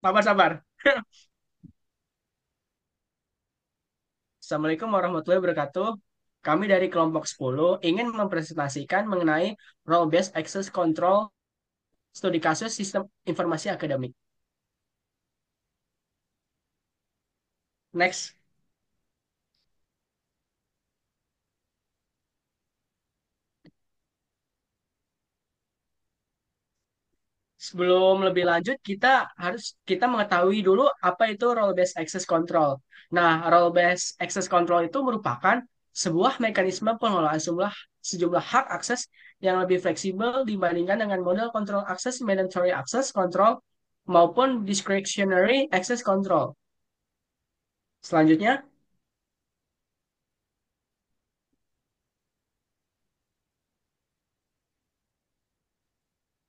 Sabar. Assalamualaikum warahmatullahi wabarakatuh. Kami dari kelompok 10 ingin mempresentasikan mengenai role-based access control studi kasus sistem informasi akademik. Next. Sebelum lebih lanjut, kita mengetahui dulu apa itu role-based access control. Nah, role-based access control itu merupakan sebuah mekanisme pengelolaan sejumlah hak akses yang lebih fleksibel dibandingkan dengan model control access, mandatory access control, maupun discretionary access control. Selanjutnya,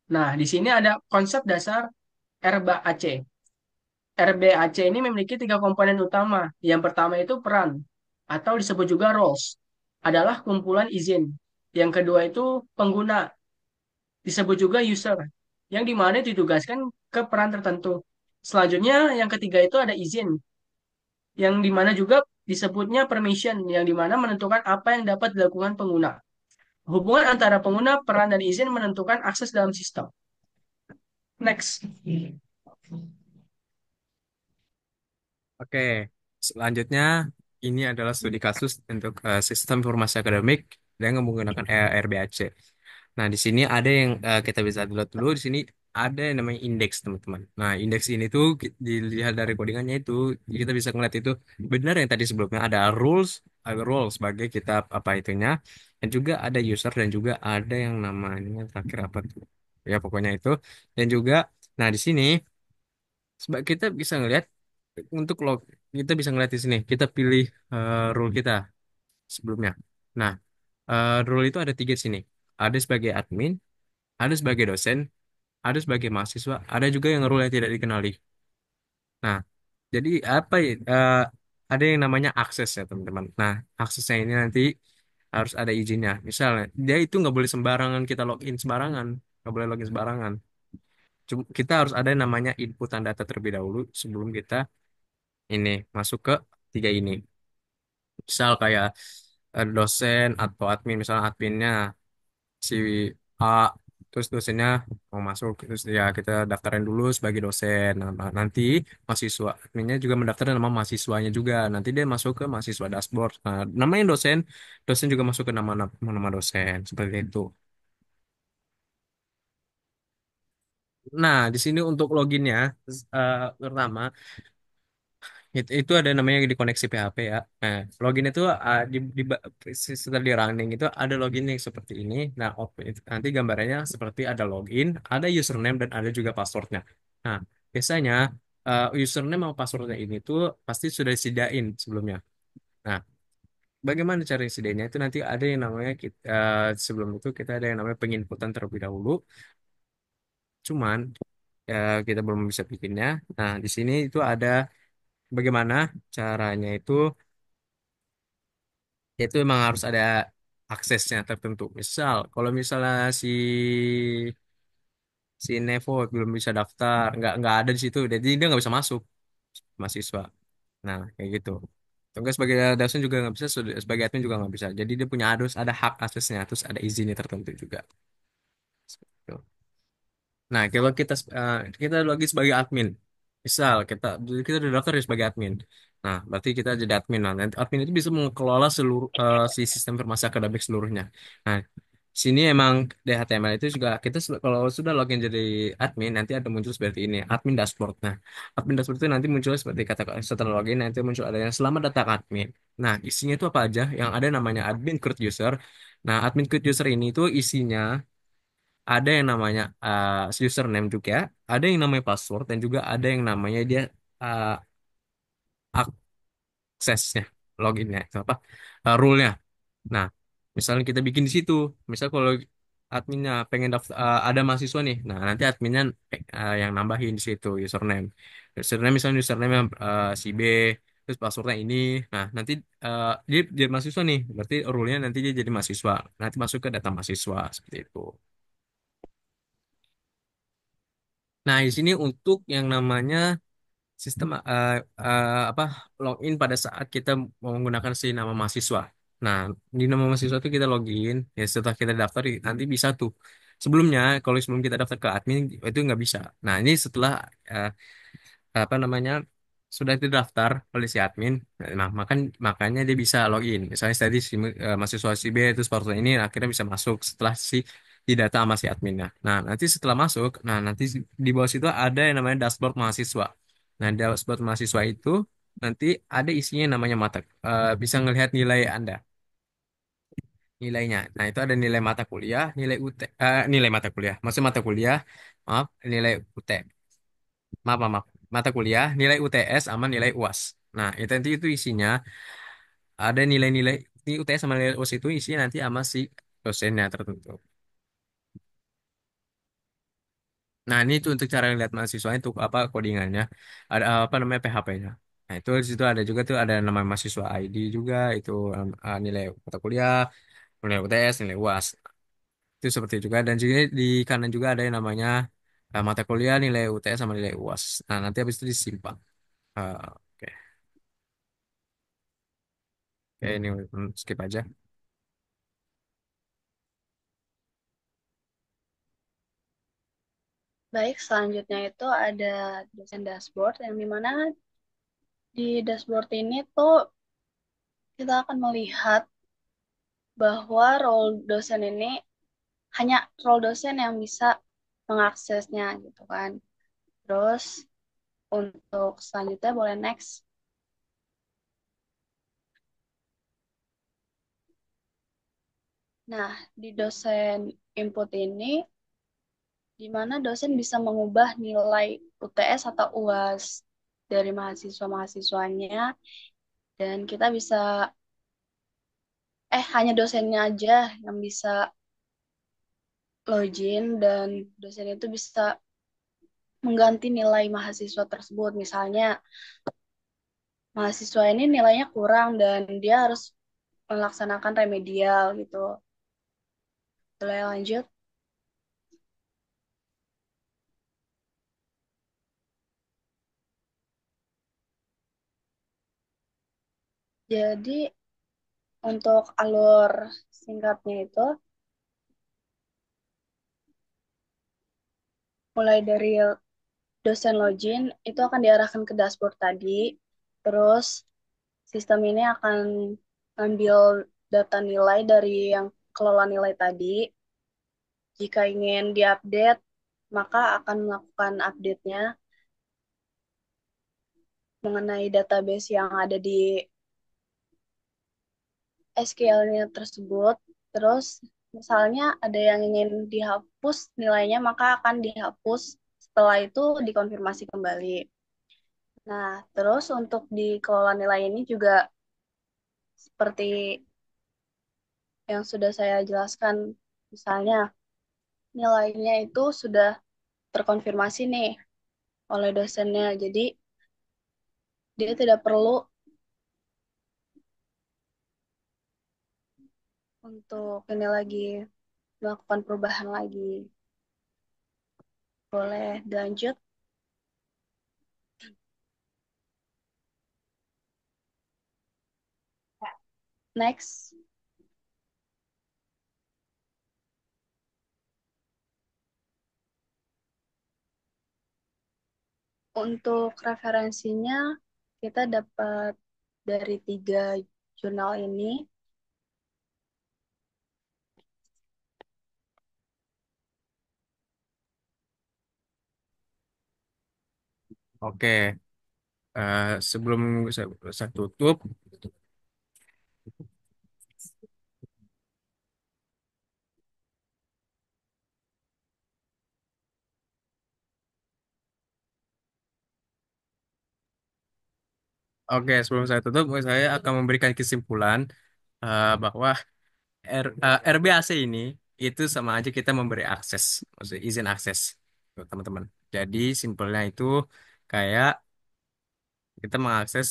nah di sini ada konsep dasar RBAC. RBAC ini memiliki tiga komponen utama. Yang pertama itu peran, atau disebut juga roles, adalah kumpulan izin. Yang kedua itu pengguna, disebut juga user, yang dimana ditugaskan ke peran tertentu. Selanjutnya, yang ketiga itu ada izin, yang dimana juga disebutnya permission, yang dimana menentukan apa yang dapat dilakukan pengguna. Hubungan antara pengguna, peran, dan izin menentukan akses dalam sistem. Next. Oke, selanjutnya ini adalah studi kasus untuk sistem informasi akademik dengan menggunakan RBAC. Nah, di sini ada yang kita bisa lihat dulu. Di sini ada yang namanya indeks, teman-teman. Nah, indeks ini tuh dilihat dari codingannya itu, kita bisa ngeliat itu benar yang tadi sebelumnya ada rules sebagai kita apa itunya, dan juga ada user dan juga ada yang namanya terakhir apa tuh? Ya, pokoknya itu. Dan juga, nah di sini kita bisa ngelihat untuk log kita bisa ngeliat di sini. Kita pilih role kita sebelumnya. Nah, role itu ada tiga di sini. Ada sebagai admin, ada sebagai dosen, ada sebagai mahasiswa, ada juga yang role yang tidak dikenali. Nah, jadi apa ya? Ada yang namanya akses ya teman-teman. Nah, aksesnya ini nanti harus ada izinnya. Misalnya, dia itu nggak boleh sembarangan kita login sembarangan, nggak boleh login sembarangan. Kita harus ada yang namanya inputan data terlebih dahulu sebelum kita ini masuk ke tiga ini. Misal kayak dosen atau admin, misalnya adminnya si A, terus dosennya mau masuk, terus ya kita daftarin dulu sebagai dosen. Nah, nanti mahasiswa adminnya juga mendaftarkan nama mahasiswanya juga. Nanti dia masuk ke mahasiswa dashboard. Nah, namanya dosen, dosen juga masuk ke nama dosen seperti itu. Nah, di sini untuk loginnya pertama itu ada namanya dikoneksi PHP ya. Nah, login itu setelah di running itu ada login yang seperti ini. Nah, nanti gambarannya seperti ada login, ada username dan ada juga passwordnya. Nah, biasanya username sama passwordnya ini tuh pasti sudah disediain sebelumnya. Nah, bagaimana cara disediainnya itu nanti ada yang namanya sebelum itu kita ada yang namanya penginputan terlebih dahulu. Cuman kita belum bisa bikinnya. Nah, di sini itu ada bagaimana caranya itu. Itu emang harus ada aksesnya tertentu. Misal, kalau misalnya si Nevo belum bisa daftar, nggak ada di situ, jadi dia nggak bisa masuk mahasiswa. Nah, kayak gitu. Tugas sebagai dosen juga nggak bisa, sebagai admin juga nggak bisa. Jadi dia punya harus ada hak aksesnya, terus ada izinnya tertentu juga. Seperti itu. Nah, kalau kita lagi sebagai admin, misal kita udah daftar ya sebagai admin. Nah, berarti kita jadi admin. Nah, nanti admin itu bisa mengelola seluruh si sistem informasi akademik seluruhnya. Nah, sini emang di HTML itu juga kalau sudah login jadi admin nanti ada muncul seperti ini, admin dashboard. Nah, admin dashboard itu nanti muncul seperti kata setelah login nanti muncul ada yang selamat datang admin. Nah, isinya itu apa aja? Yang ada namanya admin create user. Nah, admin create user ini itu isinya ada yang namanya username juga, ada yang namanya password, dan juga ada yang namanya dia uh, aksesnya, loginnya, itu apa, rule-nya. Nah, misalnya kita bikin di situ, misal kalau adminnya pengen daftar, ada mahasiswa nih, nah nanti adminnya yang nambahin di situ username, misalnya username yang, si B, terus passwordnya ini, nah nanti dia jadi mahasiswa nih, berarti rule-nya nanti dia jadi mahasiswa, nanti masuk ke data mahasiswa seperti itu. Nah, di sini untuk yang namanya sistem apa login pada saat kita mau menggunakan si nama mahasiswa. Nah, di nama mahasiswa itu kita login, ya setelah kita daftar nanti bisa tuh. Sebelumnya, kalau sebelum kita daftar ke admin itu nggak bisa. Nah, ini setelah eh, apa namanya sudah terdaftar oleh si admin, nah makanya dia bisa login. Misalnya tadi si mahasiswa si B itu seperti ini akhirnya bisa masuk setelah si di data sama si adminnya. Nah, nanti setelah masuk, nah nanti di bawah situ ada yang namanya dashboard mahasiswa. Nah, dashboard mahasiswa itu nanti ada isinya namanya mata, bisa ngelihat nilai Anda, nilainya. Nah, itu ada nilai mata kuliah, nilai UT, nilai mata kuliah, maksud mata kuliah, maaf, nilai UT, maaf, mata kuliah, nilai UTS sama nilai UAS. Nah, itu nanti itu isinya ada nilai-nilai ini UTS sama nilai UAS itu isinya nanti sama si dosennya tertentu. Nah, ini tuh untuk cara lihat mahasiswa itu apa codingannya, ada apa namanya PHP-nya. Nah, itu di situ ada juga tuh ada nama mahasiswa ID juga itu nilai mata kuliah, nilai UTS, nilai UAS. Itu seperti juga dan juga di kanan juga ada yang namanya mata kuliah, nilai UTS sama nilai UAS. Nah, nanti habis itu disimpan. Oke. Oke, ini skip aja. Baik, selanjutnya itu ada dosen dashboard yang dimana di dashboard ini tuh kita akan melihat bahwa role dosen ini hanya role dosen yang bisa mengaksesnya gitu kan. Terus untuk selanjutnya boleh next. Nah, di dosen input ini di mana dosen bisa mengubah nilai UTS atau UAS dari mahasiswa-mahasiswanya dan kita bisa hanya dosennya aja yang bisa login dan dosen itu bisa mengganti nilai mahasiswa tersebut. Misalnya, mahasiswa ini nilainya kurang dan dia harus melaksanakan remedial gitu. Boleh lanjut? Jadi, untuk alur singkatnya itu, mulai dari dosen login, itu akan diarahkan ke dashboard tadi. Terus, sistem ini akan ambil data nilai dari yang kelola nilai tadi. Jika ingin diupdate, maka akan melakukan update-nya mengenai database yang ada di SQL-nya tersebut. Terus, misalnya ada yang ingin dihapus nilainya, maka akan dihapus. Setelah itu dikonfirmasi kembali. Nah, terus untuk dikelola nilai ini juga seperti yang sudah saya jelaskan. Misalnya, nilainya itu sudah terkonfirmasi nih oleh dosennya. Jadi, dia tidak perlu untuk ini lagi melakukan perubahan lagi. Boleh dilanjut. Next, untuk referensinya kita dapat dari tiga jurnal ini. Oke, sebelum saya tutup, oke, sebelum saya tutup, saya akan memberikan kesimpulan bahwa RBAC ini itu sama aja kita memberi akses, maksudnya izin akses, tuh, teman-teman. Jadi simpelnya itu kayak kita mengakses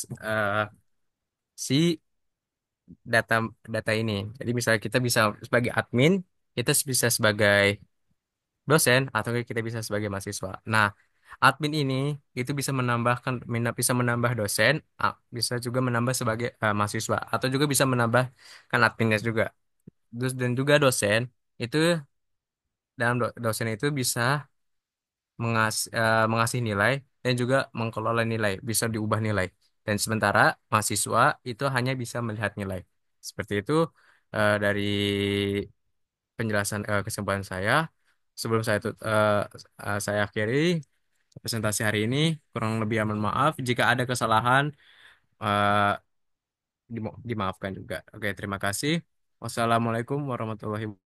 si data data ini. Jadi misalnya kita bisa sebagai admin, kita bisa sebagai dosen, atau kita bisa sebagai mahasiswa. Nah, Admin ini itu bisa menambah dosen, bisa juga menambah sebagai mahasiswa atau juga bisa menambahkan adminnya juga. Terus dan juga dosen itu dosen itu bisa mengasih nilai dan juga mengelola nilai, bisa diubah nilai. Dan sementara mahasiswa itu hanya bisa melihat nilai. Seperti itu dari penjelasan kesimpulan saya. Sebelum saya akhiri presentasi hari ini, kurang lebih aman maaf. Jika ada kesalahan, eh, dimaafkan juga. Oke, terima kasih. Wassalamualaikum warahmatullahi wabarakatuh.